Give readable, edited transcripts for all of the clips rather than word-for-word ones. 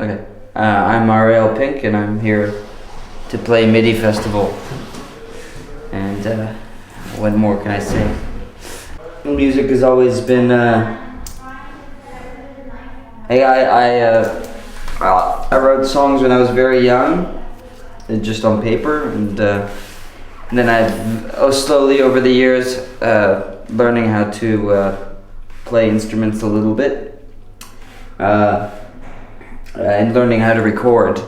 Okay. I'm Ariel Pink, and I'm here to play Midi Festival. And what more can I say? Music has always been. I wrote songs when I was very young, just on paper, and then I've slowly over the years learning how to play instruments a little bit. And learning how to record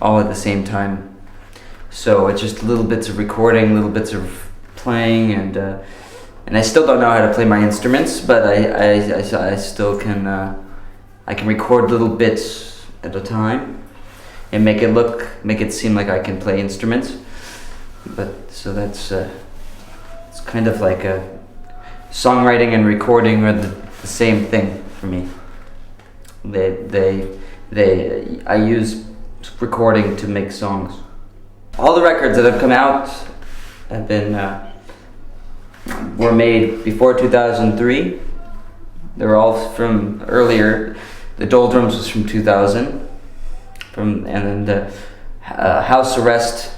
all at the same time. So it's just little bits of recording, little bits of playing, and I still don't know how to play my instruments, but I still can. I can record little bits at a time and make it seem like I can play instruments. But so that's it's kind of like songwriting and recording are the same thing for me. I use recording to make songs. All the records that have come out have been were made before 2003. They were all from earlier. The Doldrums was from 2000. And then the House Arrest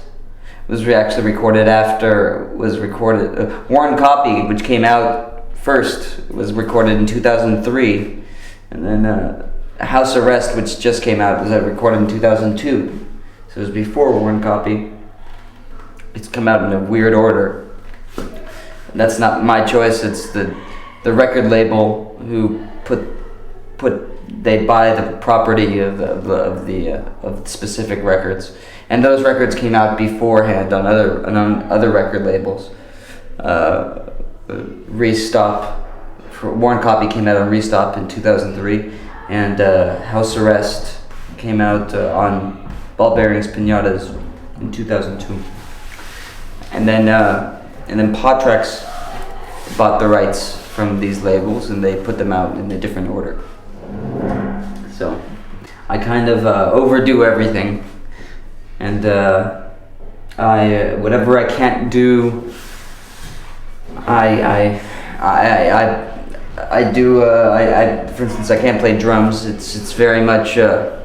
was actually recorded after. Warren Copy, which came out first, was recorded in 2003, and then. House Arrest, which just came out, was recorded in 2002. So it was before Warren Copy. It's come out in a weird order. That's not my choice. It's the record label who they buy the property of specific records, and those records came out beforehand on other record labels. Restop, Warren Copy came out on Restop in 2003. And House Arrest came out on Ball Bearings Pinatas in 2002. And then Potrex bought the rights from these labels, and they put them out in a different order. So I kind of overdo everything, and whatever I can't do, I do. For instance, I can't play drums. It's very much. I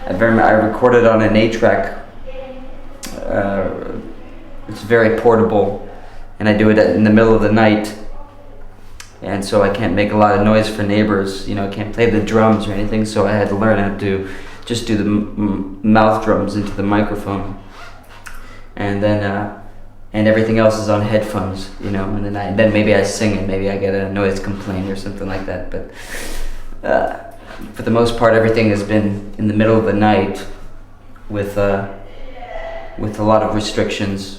recorded on an 8-track. It's very portable, and I do it in the middle of the night, and so I can't make a lot of noise for neighbors. I can't play the drums or anything. So I had to learn how to just do the mouth drums into the microphone, and then. And everything else is on headphones, and then maybe I sing and maybe I get a noise complaint or something like that. But for the most part, everything has been in the middle of the night with a lot of restrictions.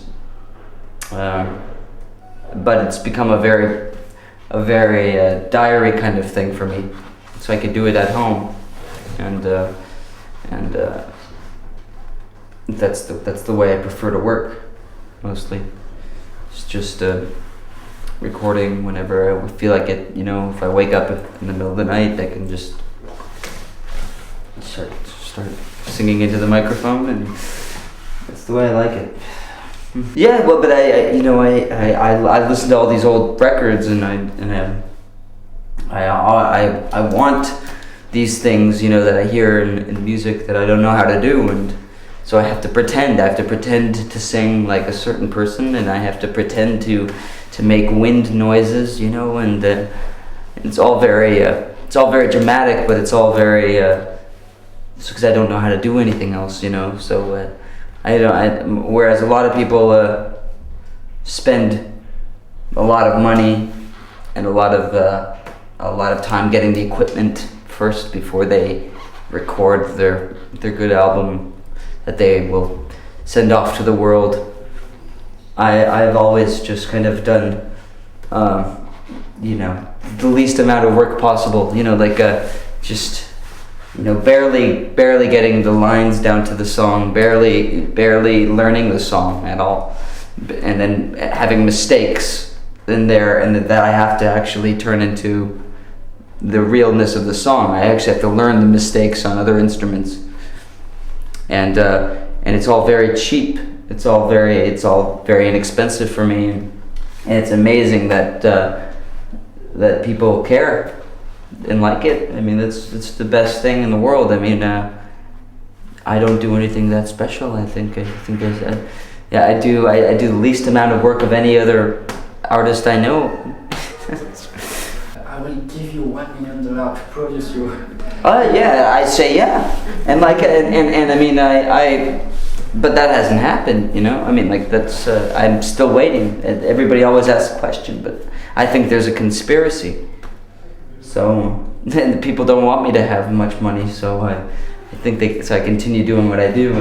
But it's become a very diary kind of thing for me, so I could do it at home, and that's the way I prefer to work. Mostly, it's just recording whenever I feel like it. If I wake up in the middle of the night, I can just start singing into the microphone, and that's the way I like it. Yeah, well, but I listen to all these old records, and I want these things, that I hear in music that I don't know how to do, and. So I have to pretend. I have to pretend to sing like a certain person, and I have to pretend to make wind noises, and it's all very dramatic, but it's all very because I don't know how to do anything else, So whereas a lot of people spend a lot of money and a lot of time getting the equipment first before they record their good album that they will send off to the world. I've always just kind of done, the least amount of work possible. Barely getting the lines down to the song, barely learning the song at all, and then having mistakes in there, and that I have to actually turn into the realness of the song. I actually have to learn the mistakes on other instruments. And it's all very cheap. It's all very inexpensive for me, and it's amazing that people care and like it, I mean, it's the best thing in the world. I mean, I don't do anything that special. I think yeah, I do the least amount of work of any other artist I know. I will give you $1 million to produce you. Yeah, I say yeah, and like and I mean but that hasn't happened, you know. I mean, like that's I'm still waiting. Everybody always asks a question, but I think there's a conspiracy. So and people don't want me to have much money, so I think so I continue doing what I do.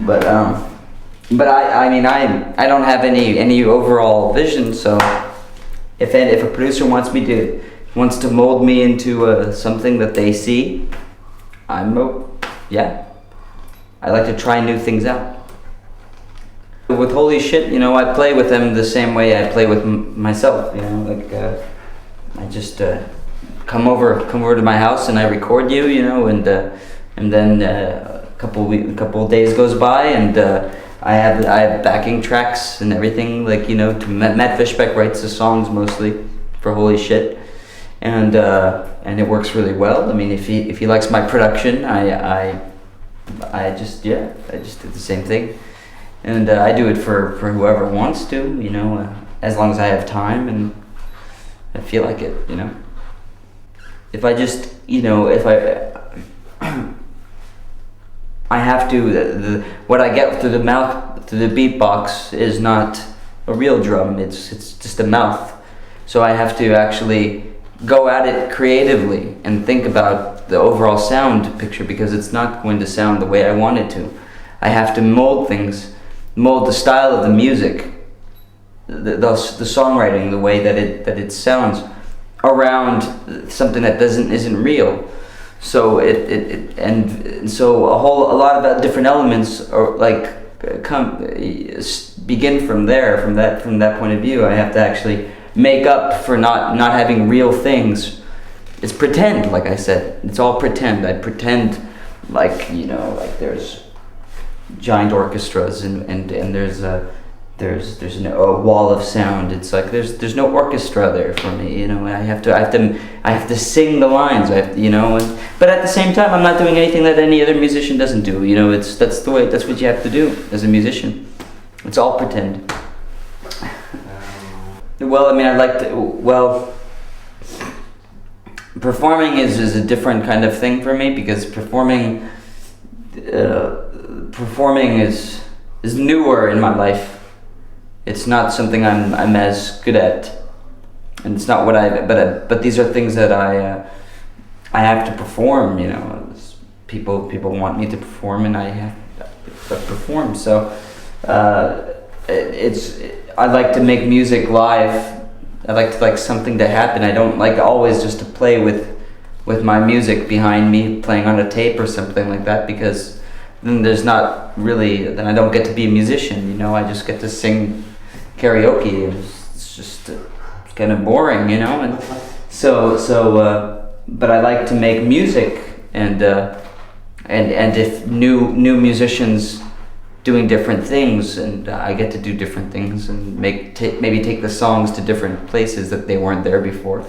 But I mean I don't have any overall vision. So if a producer wants to mold me into something that they see, yeah. I like to try new things out. With Holy Shit, you know, I play with them the same way I play with myself. You know, like I just come over to my house and I record you. You know, and then a couple days goes by and I have backing tracks and everything. Like, you know, Matt Fishbeck writes the songs mostly for Holy Shit, and it works really well. I mean, if he likes my production, I just do the same thing, and I do it for whoever wants to, you know, as long as I have time and I feel like it, you know. If I just, you know, if I have to, what I get through the mouth, through the beatbox is not a real drum, it's just a mouth. So I have to actually go at it creatively and think about the overall sound picture, because it's not going to sound the way I want it to. I have to mold the style of the music, the songwriting, the way that it sounds around something that isn't real. So so a lot of different elements are like begin from there, from that point of view. I have to actually make up for not having real things. It's pretend, like I said. It's all pretend. I pretend like, you know, like there's giant orchestras and there's a wall of sound. It's like there's no orchestra there for me, you know. I have to sing the lines. You know, but at the same time, I'm not doing anything that any other musician doesn't do. You know, that's what you have to do as a musician. It's all pretend. Well, I mean, performing is a different kind of thing for me, because performing is newer in my life. It's not something I'm as good at, and it's not what but these are things that I have to perform. You know, people want me to perform, and I have to perform. So I like to make music live. I like something to happen. I don't like always just to play with my music behind me, playing on a tape or something like that, because then then I don't get to be a musician, you know. I just get to sing karaoke. It's just it's kind of boring, you know. And but I like to make music, and if new musicians doing different things, and I get to do different things and maybe take the songs to different places that they weren't there before.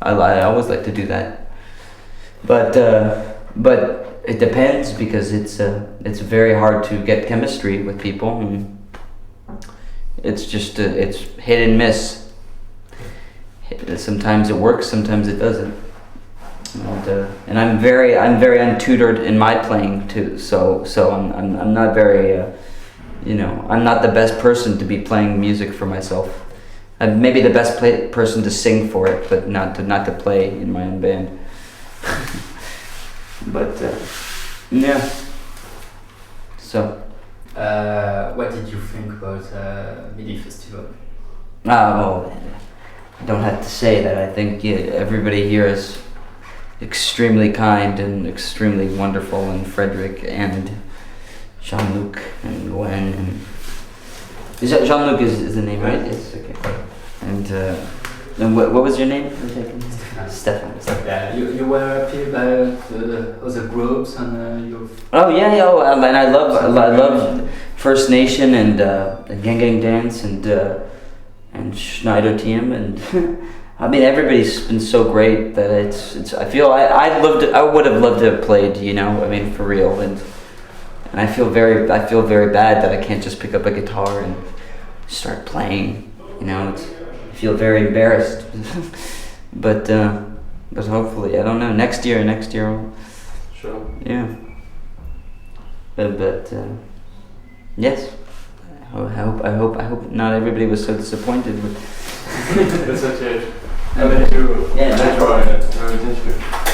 I always like to do that, but it depends, because it's very hard to get chemistry with people, and it's just it's hit and miss. Sometimes it works, sometimes it doesn't. And I'm very untutored in my playing too. So I'm not very, you know, I'm not the best person to be playing music for myself. I'm maybe the best person to sing for it, but not to play in my own band. But yeah. So. What did you think about Midi Festival? Well, I don't have to say that. I think everybody here is extremely kind and extremely wonderful, and Frederick and Jean-Luc and Gwen and Jean-Luc is the name, right? Yes. Okay. And what was your name? Stefan. Yeah, you were happy about other groups and your. Oh yeah. And I love First Nation and Gang Gang Dance and Schneider Team, and I mean, everybody's been so great that it's. I feel I would have loved to have played. You know, I mean, for real, and I feel very bad that I can't just pick up a guitar and start playing. You know, I feel very embarrassed. but hopefully, I don't know. Next year. Sure. Yeah. But yes. I hope not everybody was so disappointed with. That's okay. I let you. Yeah, try it. Thank you.